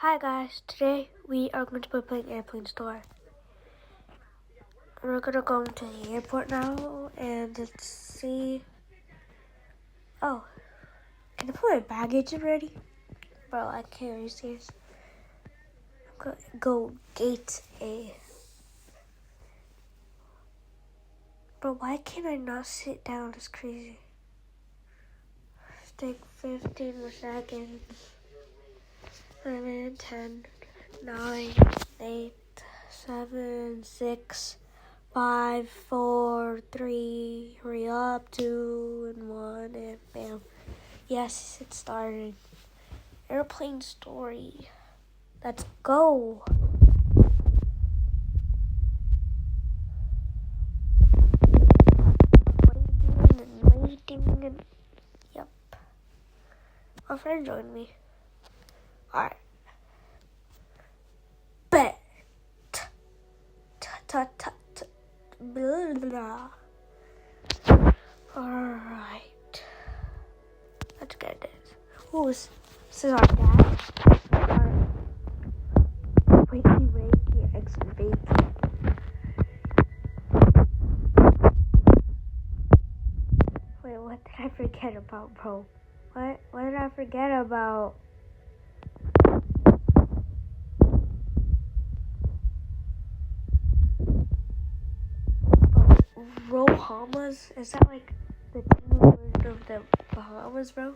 Hi guys, today we are going to be playing Airplane Store. We're gonna go into the airport now and let's see. Oh, can I put my baggage already? Bro, I can't really see this. I'm gonna go gate A. Bro, why can't I not sit down? It's crazy. Let's take 15 more seconds. 11, 10, 9, 8, 7, 6, 5, 4, 3, hurry up, 2, and 1, and bam. Yes, it started. Airplane Story. Let's go. Waiting. Yep. My friend joined me. Alright. Bet. Blah, blah. Alright. Let's get this. Oh, this is our dad. Wakey, eggs and bacon. Wait, what did I forget about, bro? What did I forget about? Bahamas? Is that like the team version of the Bahamas, bro?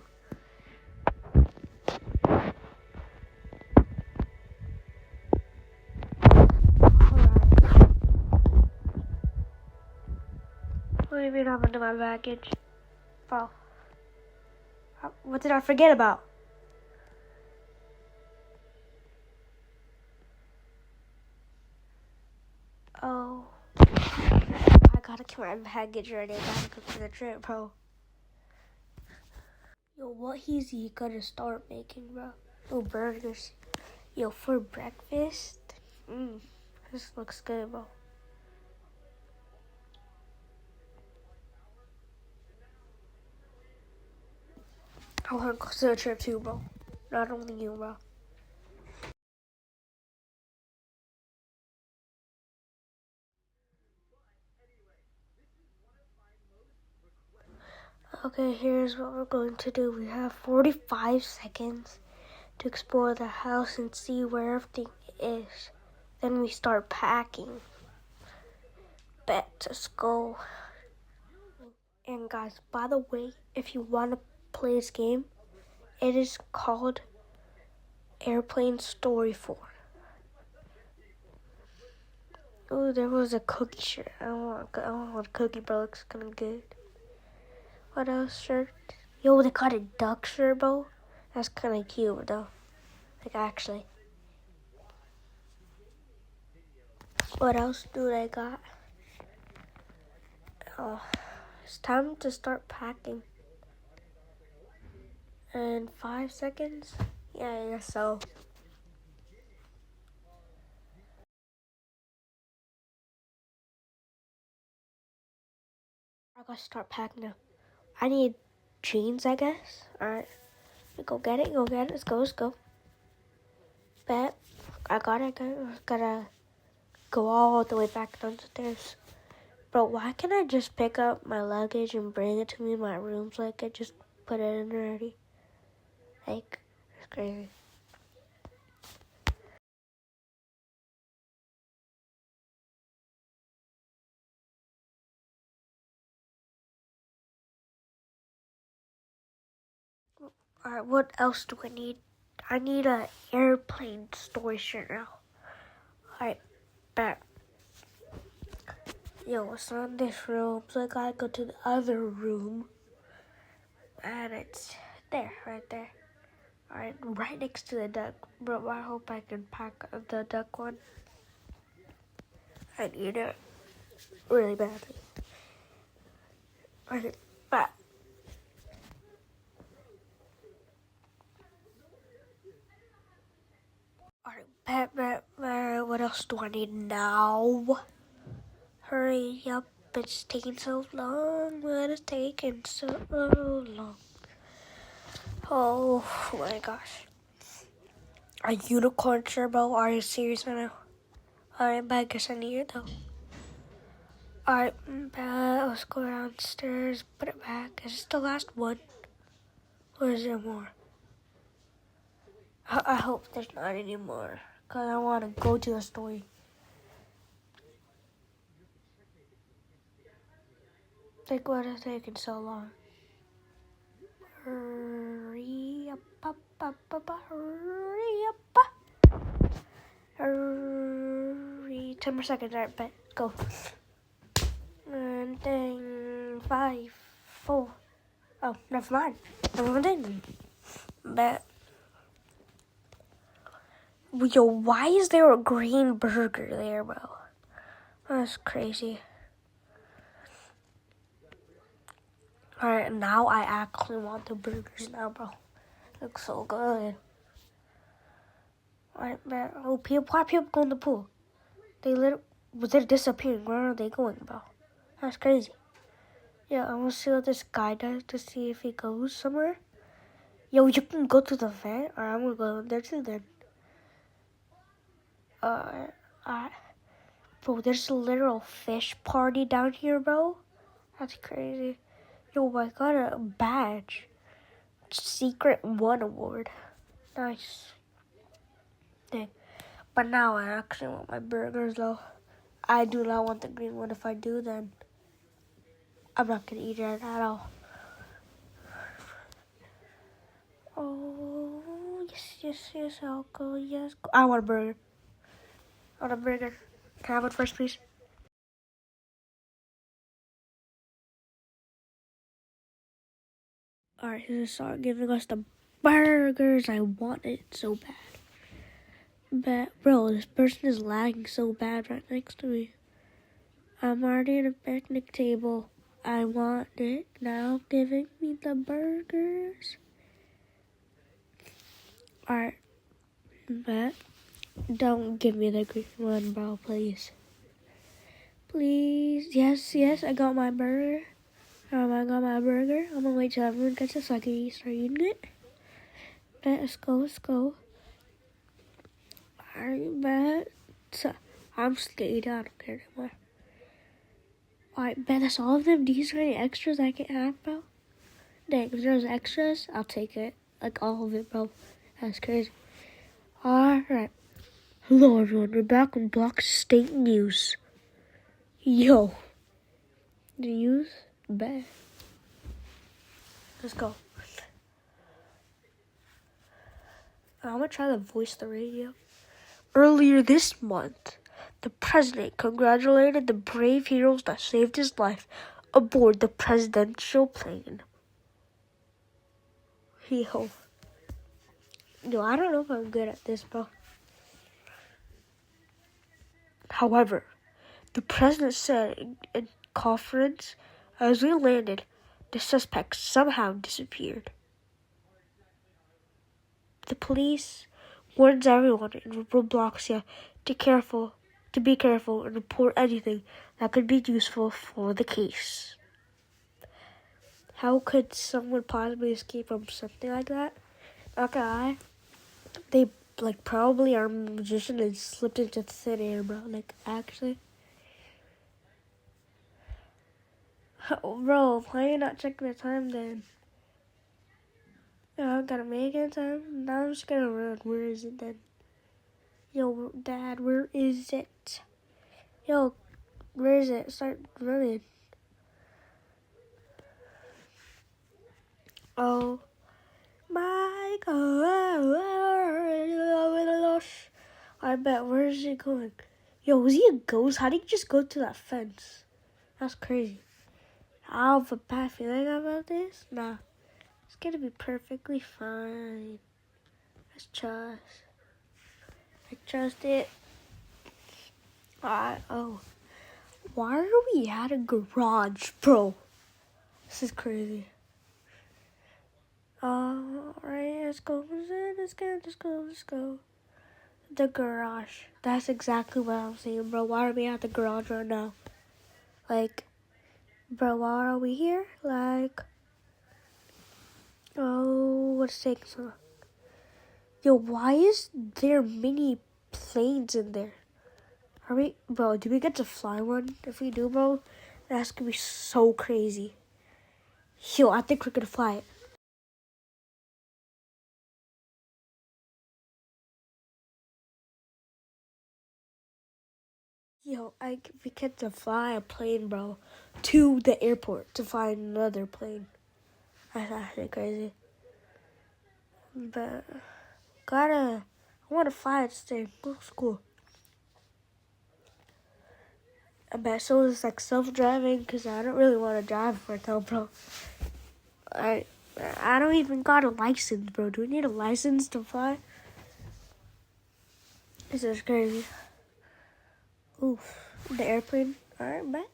Alright. What do you mean happened to my baggage? Bro. What did I forget about? Oh. I gotta get my baggage ready. I gotta go for the trip, bro. Yo, what he's gonna start making, bro? Yo, burgers. Yo, for breakfast? This looks good, bro. I wanna go to the trip too, bro. Not only you, bro. Okay, here's what we're going to do. We have 45 seconds to explore the house and see where everything is. Then we start packing. Let's go. And guys, by the way, if you want to play this game, it is called Airplane Story 4. Oh, there was a cookie shirt. I want a cookie, bro. Looks kind of good. What else shirt? Yo, they got a duck shirt, bro. That's kind of cute, though. Like, actually. What else do they got? Oh, it's time to start packing. In 5 seconds? Yeah, I guess so. I gotta start packing now. I need jeans, I guess. Alright. Go get it. Let's go. Bet. I got it. Gotta go all the way back downstairs. Bro, why can't I just pick up my luggage and bring it to me in my room so I could just put it in already? Like, it's crazy. Alright, what else do I need? I need an Airplane Story shirt now. Alright, bet. Yo, it's not in this room, so I gotta go to the other room. And it's there, right there. Alright, right next to the duck. Bro, I hope I can pack the duck one. I need it really badly. Alright, bet. Alright, bet. What else do I need now? Hurry up, it's taking so long. What is taking so long? Oh my gosh. A unicorn turbo? Are you serious right now? Alright, but I guess I need it though. Alright, let's go downstairs, put it back. Is this the last one? Or is there more? I hope there's not any more. Because I want to go to the story. Like, what is taking so long? Hurry up, hurry up. Hurry. 10 more seconds, alright, bet. Go. And then 5, 4. Oh, never mind. Never mind. Bet. Yo, why is there a green burger there, bro? That's crazy. Alright, now I actually want the burgers now, bro. Looks so good. Alright, man. Oh, why are people going to the pool? They're disappearing. Where are they going, bro? That's crazy. Yeah, I want to see what this guy does to see if he goes somewhere. Yo, you can go to the vent, or I'm gonna go there too then. Bro, there's a literal fish party down here, bro. That's crazy. Yo, I got a badge. Secret 1 award. Nice. Dang. But now I actually want my burgers, though. I do not want the green one. If I do, then I'm not gonna eat it at all. Oh, yes, I'll go, yes. I want a burger. I want a burger. Can I have one first, please? Alright, here's a song giving us the burgers. I want it so bad. But, bro, this person is lagging so bad right next to me. I'm already at a picnic table. I want it now, giving me the burgers. Alright, but don't give me the green one, bro, please. Please, yes, I got my burger. I got my burger. I'm gonna wait till everyone gets it so I can start eating it. Let's go. Alright, bet. I'm scared. I don't care anymore. Alright, bet that's all of them. These are any extras I can have, bro? Dang, if there's extras, I'll take it. Like all of it, bro. That's crazy. Alright. Hello, everyone. We're back on Block State News. Yo. The news? Bet. Let's go. I'm gonna try to voice the radio. Earlier this month, the president congratulated the brave heroes that saved his life aboard the presidential plane. Yo, I don't know if I'm good at this, bro. However, the president said in conference, as we landed, the suspect somehow disappeared. The police warns everyone in Roblox to be careful and report anything that could be useful for the case. How could someone possibly escape from something like that? Not gonna lie, they probably are a magician and slipped into thin air, bro. Actually. Oh, bro, why are you not checking the time then? I gotta make it time. Now I'm just gonna run. Where is it then? Yo, Dad, where is it? Yo, where is it? Start running. Oh my gosh. I bet, where is it going? Yo, was he a ghost? How did he just go to that fence? That's crazy. I have a bad feeling about this. Nah, it's gonna be perfectly fine. Let's trust. I trust it. Why are we at a garage, bro? This is crazy. Alright, let's go. Let's go. The garage. That's exactly what I'm saying, bro. Why are we at the garage right now? Bro, why are we here? What's taking so long? Yo, why is there many planes in there? Bro, do we get to fly one? If we do, bro, that's gonna be so crazy. Yo, I think we're gonna fly it. Yo, we get to fly a plane, bro, to the airport to find another plane. That's actually crazy. But I want to fly it today. Looks cool. I bet so it's like self-driving because I don't really want to drive right now, bro. I don't even got a license, bro. Do we need a license to fly? This is crazy. Oof. The airplane. Alright, bet.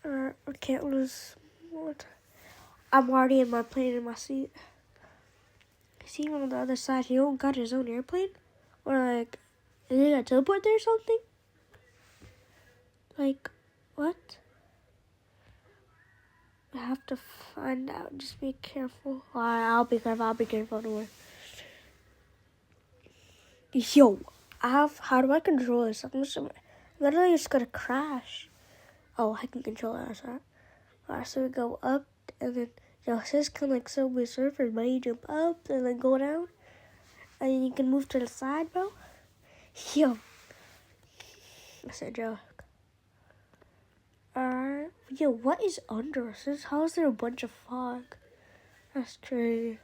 I can't lose. What? I'm already in my plane in my seat. See him on the other side. He don't got his own airplane? Or like, is he gonna teleport there or something? Like, what? I have to find out. Just be careful. Alright, I'll be careful. Don't worry. Yo, how do I control this? I'm literally just gonna crash. Oh, I can control it. Alright, so we go up and then, yo, this is kind of like Subway Surfers, but you jump up and then go down. And then you can move to the side, bro. Yo, that's a joke. Alright, yo, what is under us? How is there a bunch of fog? That's crazy.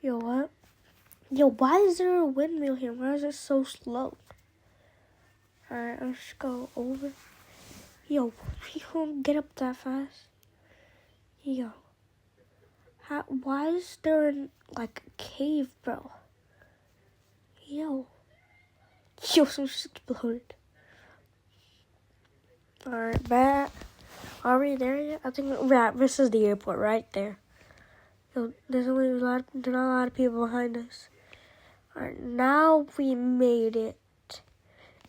Yo, what? Yo, why is there a windmill here? Why is it so slow? Alright, let's go over. Yo, we won't get up that fast. Yo. Why is there like a cave, bro? Yo, something just exploded. Alright, Matt. Are we there yet? I think this is the airport right there. Yo, there's not a lot of people behind us. Alright, now we made it.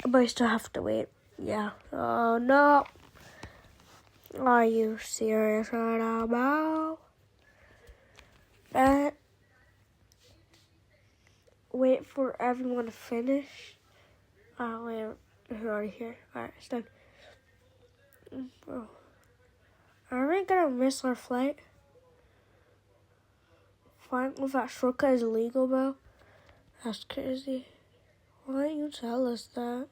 But I still have to wait. Yeah. Oh no. Are you serious right now, bro? Matt. Wait for everyone to finish. Oh, wait. We're already here. Alright, it's done. Bro. Are we gonna miss our flight? Fine, if that shortcut is illegal, bro. That's crazy. Why don't you tell us that?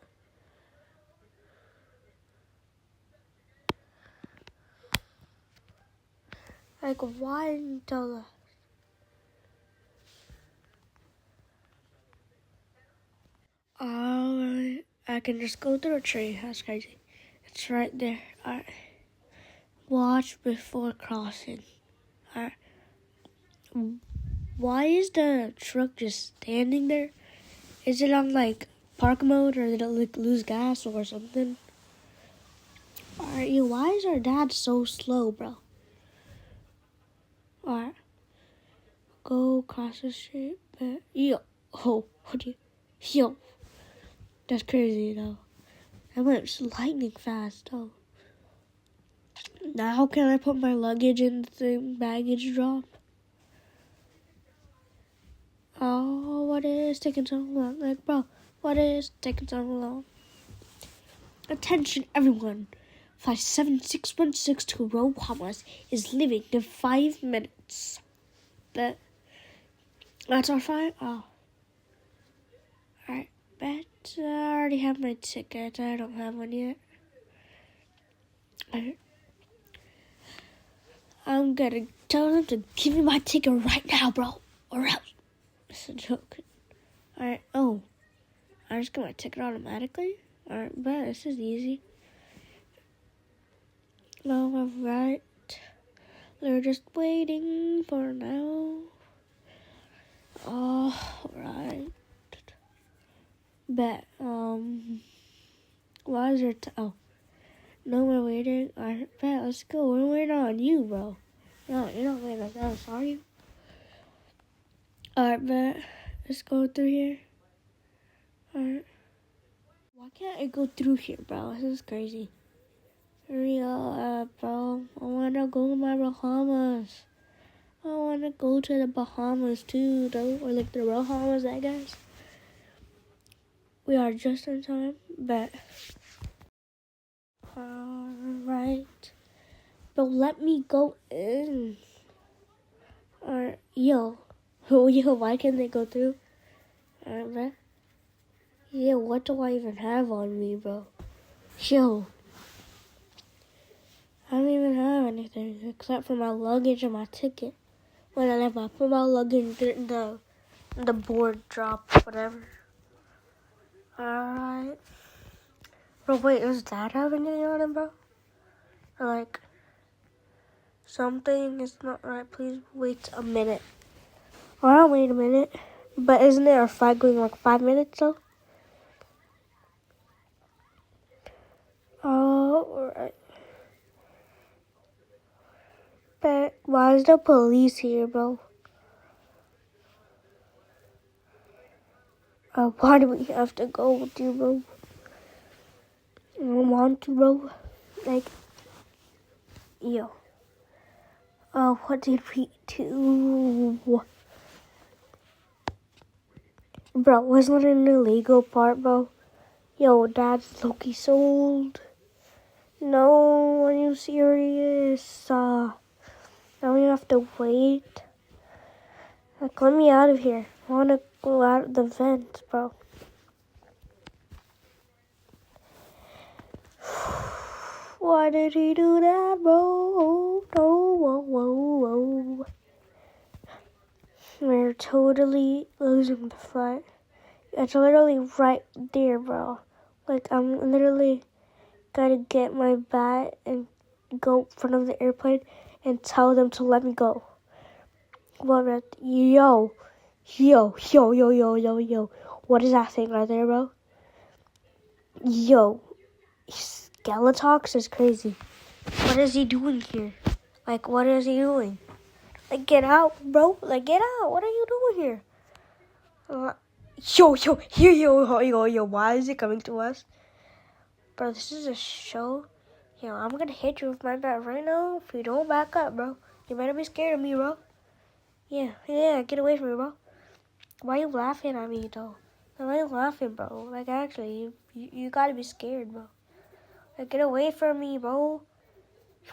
Like, why didn't you tell us? Alright, I can just go through a tree. That's crazy. It's right there. Alright. Watch before crossing. Alright. Why is the truck just standing there? Is it on like park mode or did it like lose gas or something? Alright, why is our dad so slow, bro? Alright. Go across the street. Yo. Yo. That's crazy, though. That went lightning fast, though. Now, how can I put my luggage in the baggage drop? Oh, what is taking so long? Like, bro, what is taking so long? Attention, everyone. Flight 7616 to Bahamas is leaving in 5 minutes. That's our flight? Oh. Alright, bet I already have my ticket. I don't have one yet. Alright. I'm gonna tell them to give me my ticket right now, bro. Or else. It's a joke. Alright, oh. I just got my ticket automatically? Alright, but this is easy. No, alright. They're just waiting for now. Alright. Bet, why is there no more waiting? Alright, bet, let's go. We're waiting on you, bro. No, you're not waiting on us, are you? Alright, bet. Let's go through here. Alright. Why can't I go through here, bro? This is crazy. Hurry up, bro. I wanna go to my Bahamas. I want to go to the Bahamas too, though, or like the Bahamas, I guess. We are just in time, but alright. But let me go in. Yo, why can't they go through? Alright, man. Yo, what do I even have on me, bro? Yo, I don't even have anything except for my luggage and my ticket. When I left, I put my luggage in the board drop, whatever. Alright. Bro, wait, does that have anything on it, bro? Or like, something is not right. Please wait a minute. I'll wait a minute. But isn't there a flight going like 5 minutes though? Oh, alright. But why is the police here, bro? Why do we have to go with you, bro? I don't want to, bro. Like, yo. What did we do? Bro, wasn't it an illegal part, bro? Yo, Dad's Loki sold. No, are you serious? Now we have to wait. Like, let me out of here. I want to go out of the vent, bro. Why did he do that, bro? No, whoa. We're totally losing the flight. It's literally right there, bro. Like, I'm literally gotta get my bat and go in front of the airplane and tell them to let me go. What? Yo. What is that thing right there, bro? Yo. Skeletox is crazy. What is he doing here? Like, what is he doing? Like, get out, bro. Like, get out. What are you doing here? Yo. Why is it coming to us? Bro, this is a show. Yo, I'm gonna hit you with my bat right now if you don't back up, bro. You better be scared of me, bro. Yeah, get away from me, bro. Why are you laughing at me, though? Why are you laughing, bro? Like, actually, you gotta be scared, bro. Like, get away from me, bro.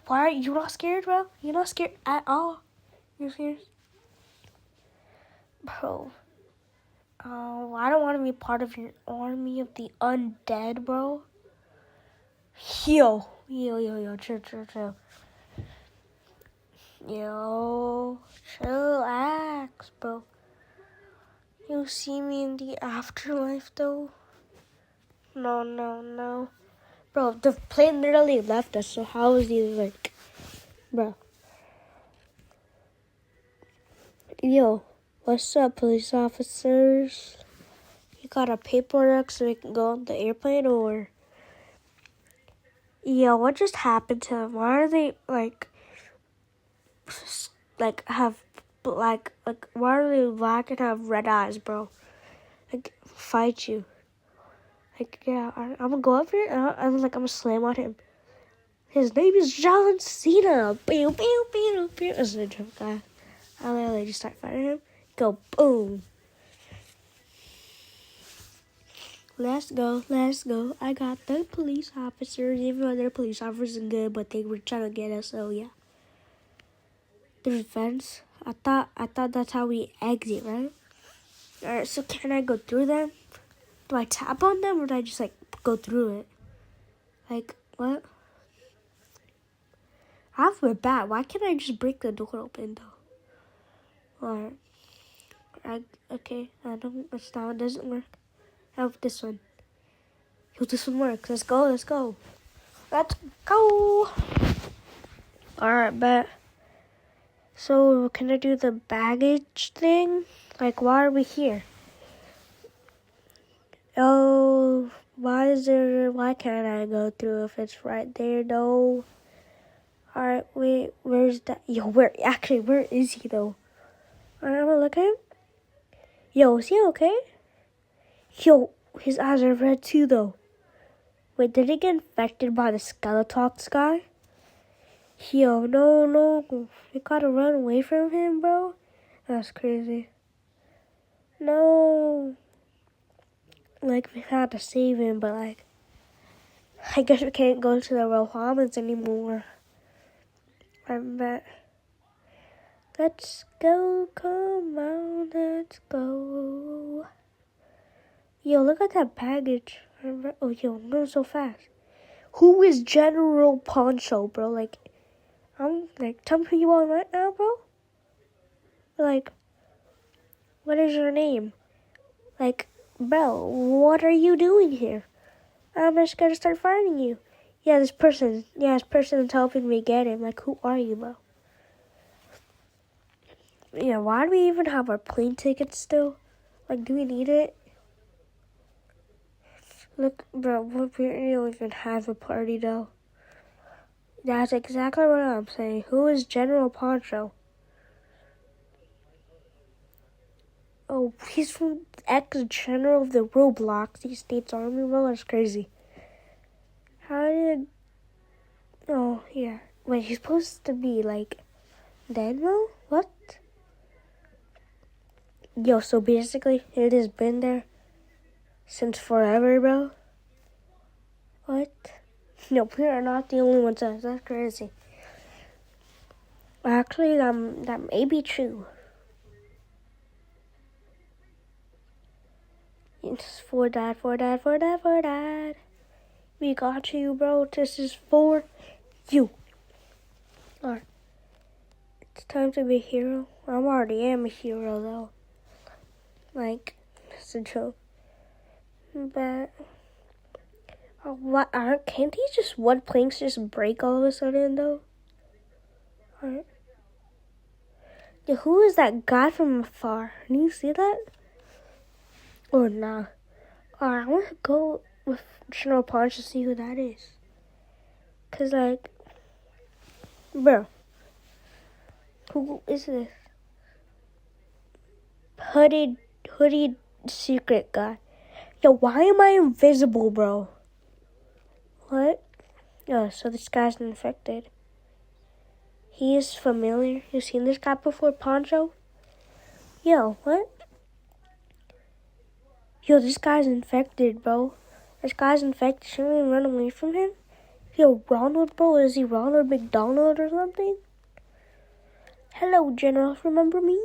Why are you not scared, bro? You're not scared at all. You serious? Bro. I don't want to be part of your army of the undead, bro. Yo, chill. Yo, chillax, bro. You see me in the afterlife, though? No. Bro, the plane literally left us, so how is he, like, bro? Yo, what's up, police officers? You got a paperwork so we can go on the airplane, or? Yo, what just happened to them? Why are they, why are they black and have red eyes, bro? Like, fight you. Like, yeah, I'm gonna go up here and I'm gonna slam on him. His name is John Cena. Pew. This is a jump guy. I literally just start fighting him. Go, boom. Let's go. I got the police officers, even though their police officers are good, but they were trying to get us, so yeah. There's vents. I thought that's how we exit, right? Alright, so can I go through them? Do I tap on them or do I just go through it? Like, what? I have my bat. Why can't I just break the door open though? Alright. Okay, I don't, it's not, it doesn't work. I have this one. Yo, this one works. Let's go. Alright, bet. So, can I do the baggage thing? Like, why are we here? Oh, why can't I go through if it's right there, though? Alright, wait, where's that? Yo, where is he, though? Alright, I'm gonna look at him. Yo, is he okay? Yo, his eyes are red, too, though. Wait, did he get infected by the Skeletox guy? Yo, no. We gotta run away from him, bro. That's crazy. No. Like, we had to save him, but, like, I guess we can't go to the Rohamans anymore. I bet. Let's go, come on, let's go. Yo, look at that baggage. Oh, yo, I'm going so fast. Who is General Poncho, bro? Like, I'm, like, tell me who you are right now, bro. Like, what is your name? Like, bro, what are you doing here? I'm just gonna start fighting you. Yeah, this person is helping me get him. Like, who are you, bro? Yeah, why do we even have our plane tickets still? Like, do we need it? Look, bro, we don't even have a party, though. That's exactly what I'm saying. Who is General Poncho? Oh, he's from ex-general of the Roblox States Army, bro. That's crazy. How did... Oh, yeah. Wait, he's supposed to be, like, dead, bro? What? Yo, so basically, it has been there since forever, bro. What? No, we are not the only ones. That's crazy. Actually, that may be true. It's for dad. We got you, bro. This is for you. Alright. It's time to be a hero. I already am a hero, though. Like, it's a joke. But... can't these just one planks just break all of a sudden, though? Alright. Yeah, who is that guy from afar? Can you see that? Or nah? Alright, I want to go with General Punch to see who that is. Cause, like, bro, who is this? Hooded secret guy. Yo, why am I invisible, bro? What? Oh, so this guy's infected. He is familiar. You seen this guy before, Poncho? Yo, what? Yo, this guy's infected, bro. This guy's infected. Shouldn't we run away from him? Yo, Ronald, bro. Is he Ronald McDonald or something? Hello, General. Remember me?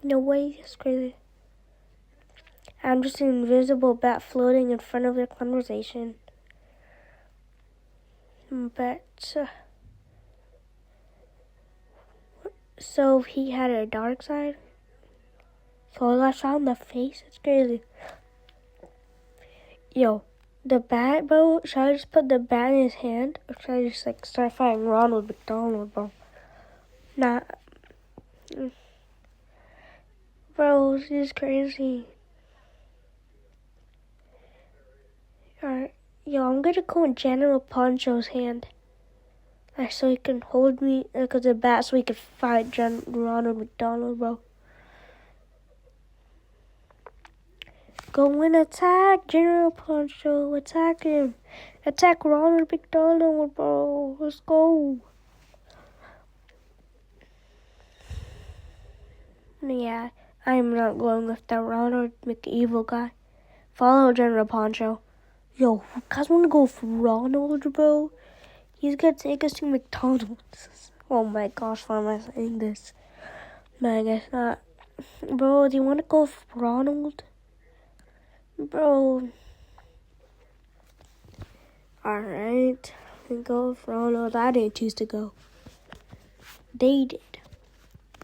No way. It's crazy. I'm just an invisible bat floating in front of their conversation. But... so he had a dark side? So I saw in the face? It's crazy. Yo, the bat, bro? Should I just put the bat in his hand? Or should I just, like, start fighting Ronald McDonald, bro? Nah. Bro, this is crazy. Alright. Yo, I'm gonna go in General Poncho's hand. Like, so he can hold me, because the bat, so he can fight Ronald McDonald, bro. Go and attack General Poncho. Attack him. Attack Ronald McDonald, bro. Let's go. Yeah, I'm not going with that Ronald McEvil guy. Follow General Poncho. Yo, you guys want to go with Ronald, bro? He's gonna take us to McDonald's. Oh my gosh, why am I saying this? No, I guess not. Bro, do you want to go with Ronald? Bro. Alright. We go with Ronald. I didn't choose to go. They did.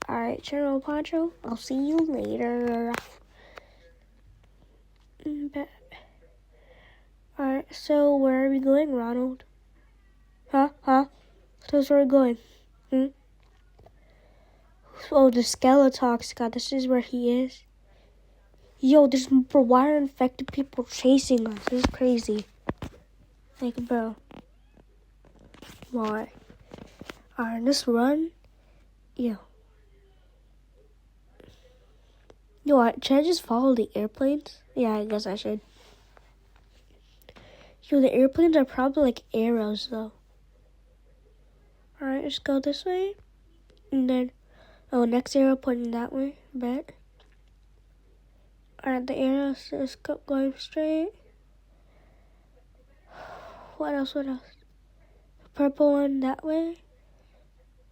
Alright, General Poncho. I'll see you later. Alright, so where are we going, Ronald? Huh? So that's where we're going. Oh, the Skeletox God, this is where he is. Yo, there's why are infected people chasing us? This is crazy. Like, bro. Why? Alright, let's run. Yo, should I just follow the airplanes? Yeah, I guess I should. Yo, the airplanes are probably like arrows, though. Alright, let's go this way. And then, next arrow pointing that way. Bet. Alright, the arrow is going straight. What else? Purple one that way.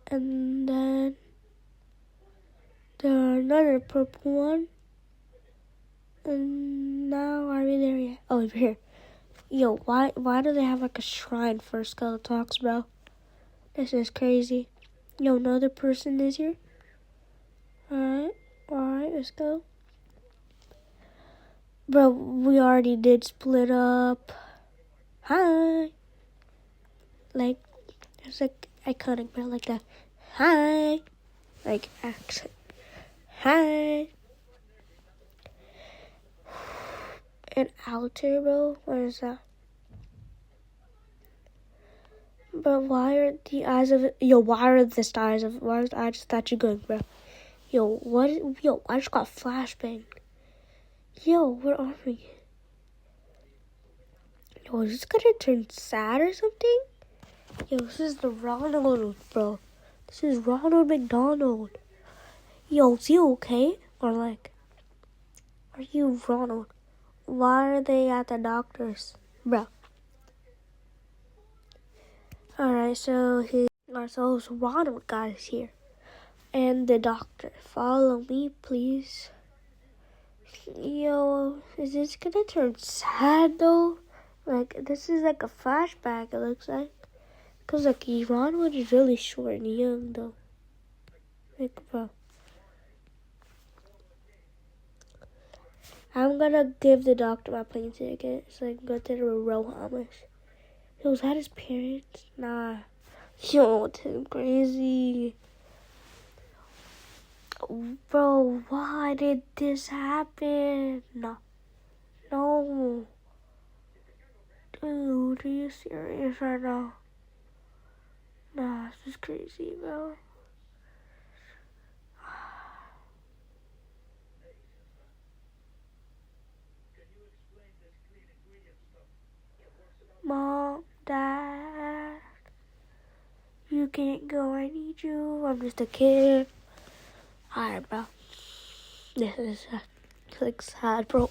And then another purple one. And now, are we there yet? Oh, over here. Yo, why do they have like a shrine for Skeletox, bro? This is crazy. Yo, another person is here. Alright, let's go. Bro, we already did split up. Hi. Like, it's like iconic, bro, like that. Hi. Like, accent. Hi. An altar, bro? What is that? But why are the eyes of it? Yo, why are the eyes of? Why is the eyes statue going, bro? Yo, what? Yo, I just got flashbang. Yo, where are we? Yo, is this gonna turn sad or something? Yo, this is the Ronald, bro. This is Ronald McDonald. Yo, is he okay? Or like, are you Ronald? Why are they at the doctor's, bro? Alright, so Ronald got us here. And the doctor. Follow me, please. Yo, is this gonna turn sad though? Like, this is like a flashback, it looks like. Cause like, Ronald is really short and young though. Like, bro. I'm gonna give the doctor my plane ticket so I can go to the Rohamas. Yo, was that his parents? Nah. Yo, this is crazy. Bro, why did this happen? No. Dude, are you serious right now? Nah, this is crazy, bro. Mom, Dad, you can't go, I need you. I'm just a kid. Alright, bro. This is like sad, bro.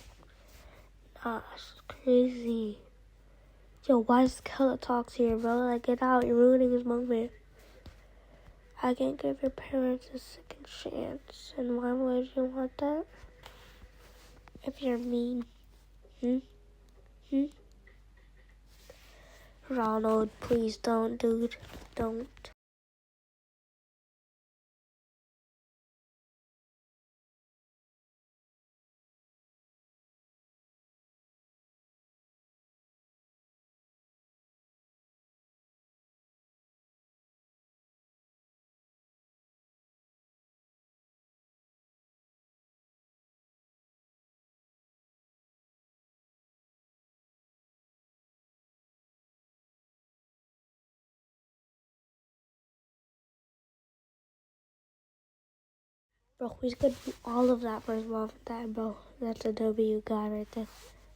Nah, this is crazy. Yo, why is Skeletox here, bro? Like, get out. You're ruining his moment. I can't give your parents a second chance. And why would you want that? If you're mean. Ronald, please don't, dude. Don't. Bro, he's gonna do all of that for his mom and dad, bro. That's a W guy right there.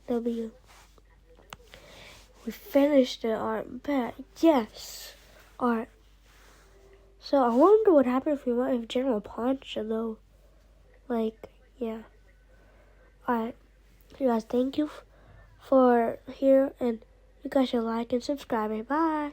W. We finished it, alright, bet. Yes. Alright. So I wonder what happened if we went with General Poncha though. Like, yeah. Alright. You guys, thank you for here, and you guys should like and subscribe. Bye.